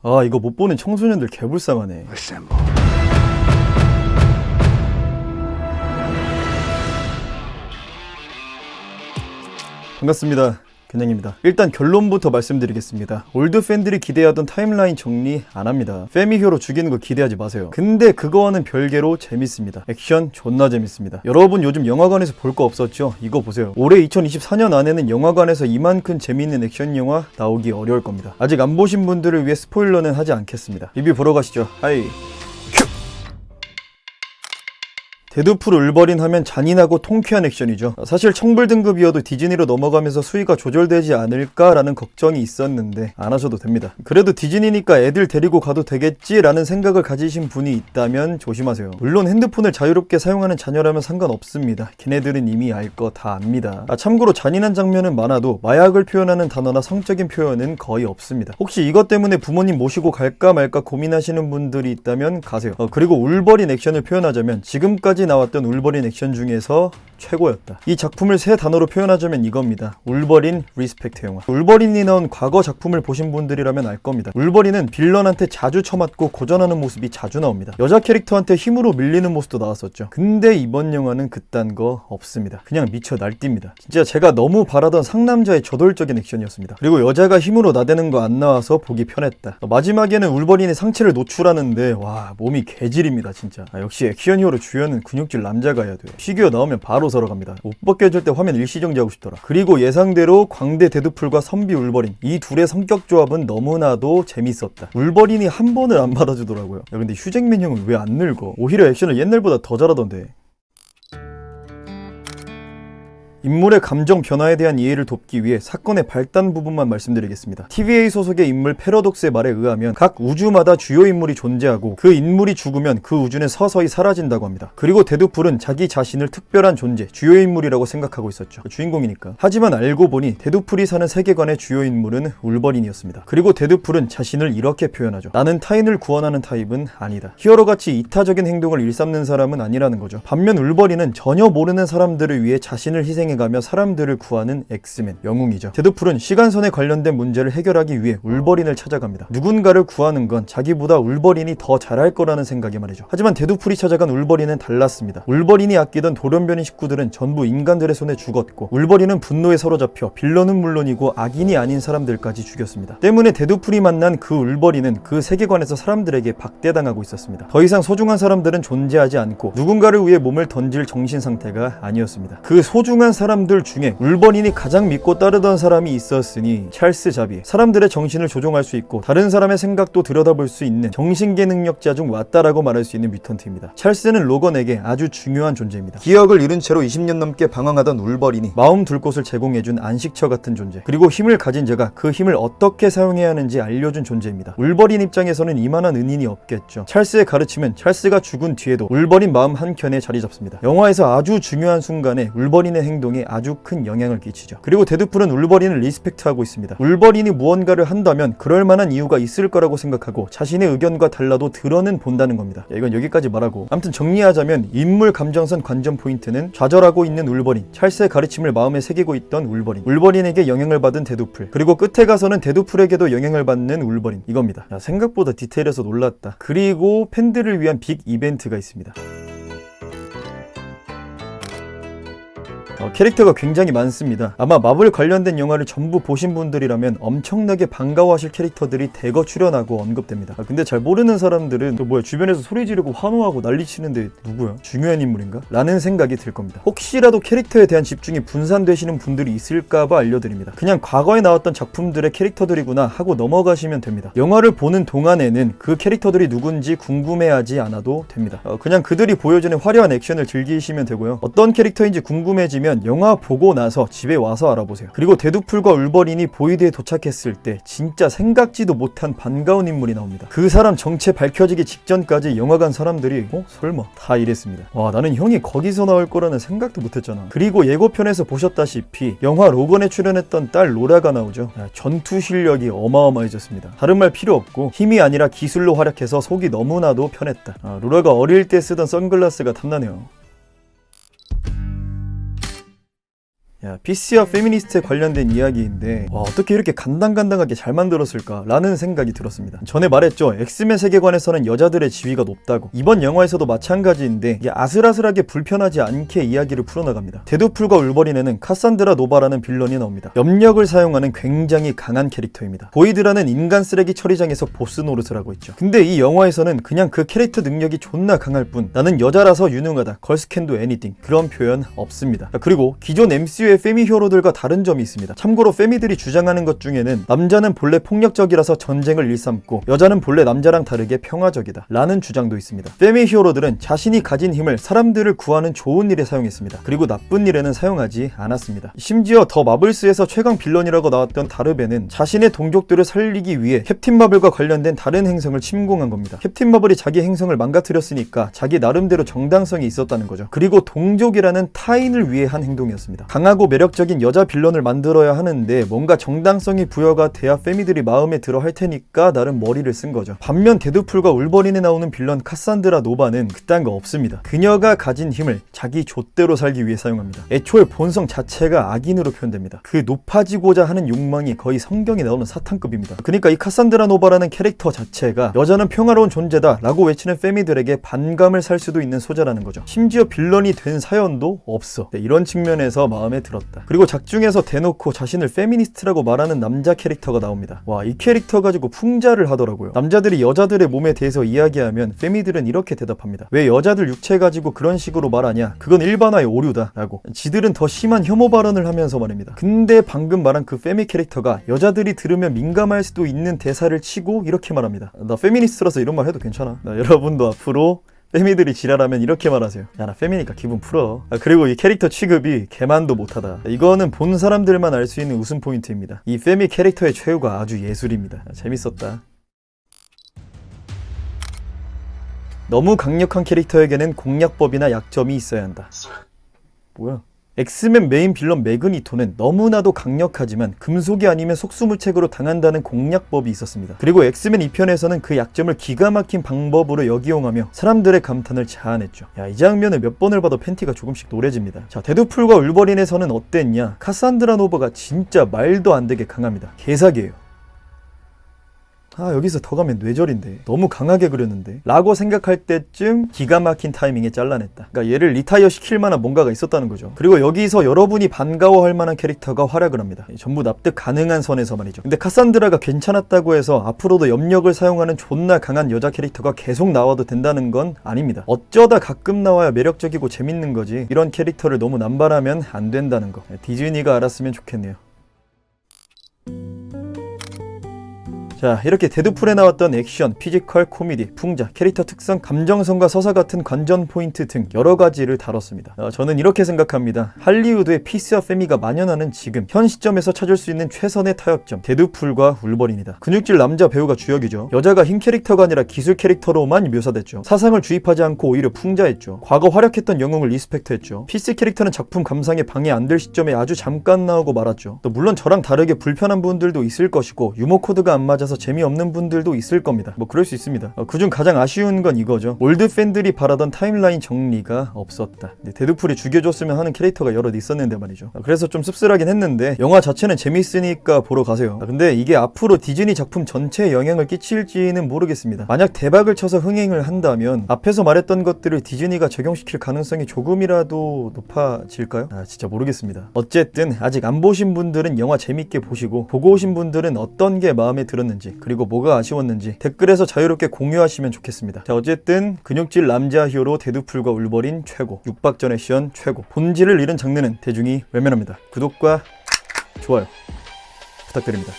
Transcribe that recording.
아, 이거 못 보는 청소년들 개불쌍하네. 반갑습니다. 근양입니다. 일단 결론부터 말씀드리겠습니다. 올드 팬들이 기대하던 타임라인 정리 안 합니다. 페미히어로 죽이는 거 기대하지 마세요. 근데 그거와는 별개로 재밌습니다. 액션 존나 재밌습니다. 여러분 요즘 영화관에서 볼 거 없었죠? 이거 보세요. 올해 2024년 안에는 영화관에서 이만큼 재밌는 액션 영화 나오기 어려울 겁니다. 아직 안 보신 분들을 위해 스포일러는 하지 않겠습니다. 리뷰 보러 가시죠. 하이. 데드풀 울버린 하면 잔인하고 통쾌한 액션이죠. 사실 청불 등급이어도 디즈니로 넘어가면서 수위가 조절되지 않을까라는 걱정이 있었는데 안 하셔도 됩니다. 그래도 디즈니니까 애들 데리고 가도 되겠지라는 생각을 가지신 분이 있다면 조심하세요. 물론 핸드폰을 자유롭게 사용하는 자녀라면 상관없습니다. 걔네들은 이미 알 거 다 압니다. 참고로 잔인한 장면은 많아도 마약을 표현하는 단어나 성적인 표현은 거의 없습니다. 혹시 이것 때문에 부모님 모시고 갈까 말까 고민하시는 분들이 있다면 가세요. 그리고 울버린 액션을 표현하자면 지금까지 나왔던 울버린 액션 중에서 최고였다. 이 작품을 세 단어로 표현하자면 이겁니다. 울버린 리스펙트 영화. 울버린이 나온 과거 작품을 보신 분들이라면 알 겁니다. 울버린은 빌런한테 자주 쳐맞고 고전하는 모습이 자주 나옵니다. 여자 캐릭터한테 힘으로 밀리는 모습도 나왔었죠. 근데 이번 영화는 그딴 거 없습니다. 그냥 미쳐 날뜁니다. 진짜 제가 너무 바라던 상남자의 저돌적인 액션이었습니다. 그리고 여자가 힘으로 나대는 거 안 나와서 보기 편했다. 마지막에는 울버린이 상체를 노출하는데 와, 몸이 개질입니다 진짜. 역시 액션 히어로 주연은 근육질 남자가 해야 돼. 피규어 나오면 바로 서러 갑니다. 옷 벗겨질 때 화면 일시정지하고 싶더라. 그리고 예상대로 광대 데드풀과 선비 울버린, 이 둘의 성격 조합은 너무나도 재밌었다. 울버린이 한 번을 안 받아주더라고요. 야, 근데 휴잭맨 형은 왜 안 늙어? 오히려 액션을 옛날보다 더 잘하던데. 인물의 감정 변화에 대한 이해를 돕기 위해 사건의 발단 부분만 말씀드리겠습니다. TVA 소속의 인물 패러독스의 말에 의하면 각 우주마다 주요 인물이 존재하고 그 인물이 죽으면 그 우주는 서서히 사라진다고 합니다. 그리고 데드풀은 자기 자신을 특별한 존재, 주요 인물이라고 생각하고 있었죠. 주인공이니까. 하지만 알고 보니 데드풀이 사는 세계관의 주요 인물은 울버린이었습니다. 그리고 데드풀은 자신을 이렇게 표현하죠. 나는 타인을 구원하는 타입은 아니다. 히어로같이 이타적인 행동을 일삼는 사람은 아니라는 거죠. 반면 울버린은 전혀 모르는 사람들을 위해 자신을 희생해 가며 사람들을 구하는 엑스맨, 영웅이죠. 데드풀은 시간선에 관련된 문제를 해결하기 위해 울버린을 찾아갑니다. 누군가를 구하는 건 자기보다 울버린이 더 잘할 거라는 생각이 말이죠. 하지만 데드풀이 찾아간 울버린은 달랐습니다. 울버린이 아끼던 돌연변이 식구들은 전부 인간들의 손에 죽었고 울버린은 분노에 사로잡혀 빌런은 물론이고 악인이 아닌 사람들까지 죽였습니다. 때문에 데드풀이 만난 그 울버린은 그 세계관에서 사람들에게 박대당하고 있었습니다. 더 이상 소중한 사람들은 존재하지 않고 누군가를 위해 몸을 던질 정신 상태가 아니었습니다. 그 소중한 사람들 중에 울버린이 가장 믿고 따르던 사람이 있었으니 찰스 자비에 사람들의 정신을 조종할 수 있고 다른 사람의 생각도 들여다볼 수 있는 정신계 능력자 중 왔다라고 말할 수 있는 뮤턴트입니다. 찰스는 로건에게 아주 중요한 존재입니다. 기억을 잃은 채로 20년 넘게 방황하던 울버린이 마음 둘 곳을 제공해준 안식처 같은 존재, 그리고 힘을 가진 자가 그 힘을 어떻게 사용해야 하는지 알려준 존재입니다. 울버린 입장에서는 이만한 은인이 없겠죠. 찰스의 가르침은 찰스가 죽은 뒤에도 울버린 마음 한켠에 자리 잡습니다. 영화에서 아주 중요한 순간에 울버린의 행동에 아주 큰 영향을 끼치죠. 그리고 데드풀은 울버린을 리스펙트하고 있습니다. 울버린이 무언가를 한다면 그럴 만한 이유가 있을 거라고 생각하고 자신의 의견과 달라도 들어는 본다는 겁니다. 이건 여기까지 말하고, 아무튼 정리하자면 인물 감정선 관전 포인트는 좌절하고 있는 울버린, 찰스의 가르침을 마음에 새기고 있던 울버린, 울버린에게 영향을 받은 데드풀, 그리고 끝에 가서는 데드풀에게도 영향을 받는 울버린, 이겁니다. 생각보다 디테일해서 놀랐다. 그리고 팬들을 위한 빅 이벤트가 있습니다. 캐릭터가 굉장히 많습니다. 아마 마블 관련된 영화를 전부 보신 분들이라면 엄청나게 반가워하실 캐릭터들이 대거 출연하고 언급됩니다. 근데 잘 모르는 사람들은 또 뭐야, 주변에서 소리 지르고 환호하고 난리치는데 누구야? 중요한 인물인가? 라는 생각이 들 겁니다. 혹시라도 캐릭터에 대한 집중이 분산되시는 분들이 있을까봐 알려드립니다. 그냥 과거에 나왔던 작품들의 캐릭터들이구나 하고 넘어가시면 됩니다. 영화를 보는 동안에는 그 캐릭터들이 누군지 궁금해하지 않아도 됩니다. 그냥 그들이 보여주는 화려한 액션을 즐기시면 되고요. 어떤 캐릭터인지 궁금해지면 영화 보고 나서 집에 와서 알아보세요. 그리고 데드풀과 울버린이 보이드에 도착했을 때 진짜 생각지도 못한 반가운 인물이 나옵니다. 그 사람 정체 밝혀지기 직전까지 영화관 사람들이 설마 다 이랬습니다. 와, 나는 형이 거기서 나올 거라는 생각도 못했잖아. 그리고 예고편에서 보셨다시피 영화 로건에 출연했던 딸 로라가 나오죠. 전투 실력이 어마어마해졌습니다. 다른 말 필요 없고 힘이 아니라 기술로 활약해서 속이 너무나도 편했다. 로라가 어릴 때 쓰던 선글라스가 탐나네요. 야, PC와 페미니스트에 관련된 이야기인데 와, 어떻게 이렇게 간당간당하게 잘 만들었을까 라는 생각이 들었습니다. 전에 말했죠. 엑스맨 세계관에서는 여자들의 지위가 높다고. 이번 영화에서도 마찬가지인데 이게 아슬아슬하게 불편하지 않게 이야기를 풀어나갑니다. 데드풀과 울버린에는 카산드라 노바라는 빌런이 나옵니다. 염력을 사용하는 굉장히 강한 캐릭터입니다. 보이드라는 인간 쓰레기 처리장에서 보스 노릇을 하고 있죠. 근데 이 영화에서는 그냥 그 캐릭터 능력이 존나 강할 뿐 나는 여자라서 유능하다, 걸스 캔 도 애니띵 그런 표현 없습니다. 그리고 기존 MCU의 페미 히어로들과 다른 점이 있습니다. 참고로 페미들이 주장하는 것 중에는 남자는 본래 폭력적이라서 전쟁을 일삼고 여자는 본래 남자랑 다르게 평화적이다 라는 주장도 있습니다. 페미 히어로들은 자신이 가진 힘을 사람들을 구하는 좋은 일에 사용했습니다. 그리고 나쁜 일에는 사용하지 않았습니다. 심지어 더 마블스에서 최강 빌런이라고 나왔던 다르벤은 자신의 동족들을 살리기 위해 캡틴 마블과 관련된 다른 행성을 침공한 겁니다. 캡틴 마블이 자기 행성을 망가뜨렸으니까 자기 나름대로 정당성이 있었다는 거죠. 그리고 동족이라는 타인을 위해 한 행동이었습니다. 강하고 매력적인 여자 빌런을 만들어야 하는데 뭔가 정당성이 부여가 돼야 페미들이 마음에 들어 할 테니까 나름 머리를 쓴 거죠. 반면 데드풀과 울버린에 나오는 빌런 카산드라 노바는 그딴 거 없습니다. 그녀가 가진 힘을 자기 좆대로 살기 위해 사용합니다. 애초에 본성 자체가 악인으로 표현됩니다. 그 높아지고자 하는 욕망이 거의 성경에 나오는 사탄급입니다. 그러니까 이 카산드라 노바라는 캐릭터 자체가 여자는 평화로운 존재다 라고 외치는 페미들에게 반감을 살 수도 있는 소재라는 거죠. 심지어 빌런이 된 사연도 없어. 네, 이런 측면에서 마음에 들었다. 그리고 작중에서 대놓고 자신을 페미니스트라고 말하는 남자 캐릭터가 나옵니다. 와, 이 캐릭터 가지고 풍자를 하더라고요. 남자들이 여자들의 몸에 대해서 이야기하면 페미들은 이렇게 대답합니다. 왜 여자들 육체 가지고 그런 식으로 말하냐? 그건 일반화의 오류다 라고. 지들은 더 심한 혐오 발언을 하면서 말입니다. 근데 방금 말한 그 페미 캐릭터가 여자들이 들으면 민감할 수도 있는 대사를 치고 이렇게 말합니다. 나 페미니스트라서 이런 말 해도 괜찮아. 여러분도 앞으로 페미들이 지랄하면 이렇게 말하세요. 야, 나 페미니까 기분 풀어. 그리고 이 캐릭터 취급이 개만도 못하다. 이거는 본 사람들만 알 수 있는 웃음 포인트입니다. 이 페미 캐릭터의 최후가 아주 예술입니다. 재밌었다. 너무 강력한 캐릭터에게는 공략법이나 약점이 있어야 한다. 뭐야? 엑스맨 메인 빌런 매그니토는 너무나도 강력하지만 금속이 아니면 속수무책으로 당한다는 공략법이 있었습니다. 그리고 엑스맨 2편에서는 그 약점을 기가 막힌 방법으로 역이용하며 사람들의 감탄을 자아냈죠. 야, 이 장면을 몇 번을 봐도 팬티가 조금씩 노래집니다. 자, 데드풀과 울버린에서는 어땠냐? 카산드라 노바가 진짜 말도 안 되게 강합니다. 개사기예요. 아, 여기서 더 가면 뇌절인데 너무 강하게 그렸는데 라고 생각할 때쯤 기가 막힌 타이밍에 잘라냈다. 그러니까 얘를 리타이어 시킬 만한 뭔가가 있었다는 거죠. 그리고 여기서 여러분이 반가워할 만한 캐릭터가 활약을 합니다. 전부 납득 가능한 선에서 말이죠. 근데 카산드라가 괜찮았다고 해서 앞으로도 염력을 사용하는 존나 강한 여자 캐릭터가 계속 나와도 된다는 건 아닙니다. 어쩌다 가끔 나와야 매력적이고 재밌는 거지 이런 캐릭터를 너무 남발하면 안 된다는 거. 디즈니가 알았으면 좋겠네요. 자, 이렇게 데드풀에 나왔던 액션, 피지컬, 코미디, 풍자, 캐릭터 특성, 감정선과 서사 같은 관전 포인트 등 여러 가지를 다뤘습니다. 저는 이렇게 생각합니다. 할리우드의 피스와 페미가 만연하는 지금 현 시점에서 찾을 수 있는 최선의 타협점, 데드풀과 울버린이다. 근육질 남자 배우가 주역이죠. 여자가 힘 캐릭터가 아니라 기술 캐릭터로만 묘사됐죠. 사상을 주입하지 않고 오히려 풍자했죠. 과거 활약했던 영웅을 리스펙트했죠. 피스 캐릭터는 작품 감상에 방해 안 될 시점에 아주 잠깐 나오고 말았죠. 또 물론 저랑 다르게 불편한 분들도 있을 것이고 유머 코드가 안 맞아서 재미없는 분들도 있을 겁니다. 뭐 그럴 수 있습니다. 그중 가장 아쉬운 건 이거죠. 올드 팬들이 바라던 타임라인 정리가 없었다. 데드풀이 죽여줬으면 하는 캐릭터가 여럿 있었는데 말이죠. 그래서 좀 씁쓸하긴 했는데 영화 자체는 재밌으니까 보러 가세요. 근데 이게 앞으로 디즈니 작품 전체에 영향을 끼칠지는 모르겠습니다. 만약 대박을 쳐서 흥행을 한다면 앞에서 말했던 것들을 디즈니가 적용시킬 가능성이 조금이라도 높아질까요? 진짜 모르겠습니다. 어쨌든 아직 안 보신 분들은 영화 재밌게 보시고 보고 오신 분들은 어떤 게 마음에 들었는지 그리고 뭐가 아쉬웠는지 댓글에서 자유롭게 공유하시면 좋겠습니다. 자, 어쨌든 근육질 남자 히어로 데드풀과 울버린 최고, 육박전 액션 최고, 본질을 잃은 장르는 대중이 외면합니다. 구독과 좋아요 부탁드립니다.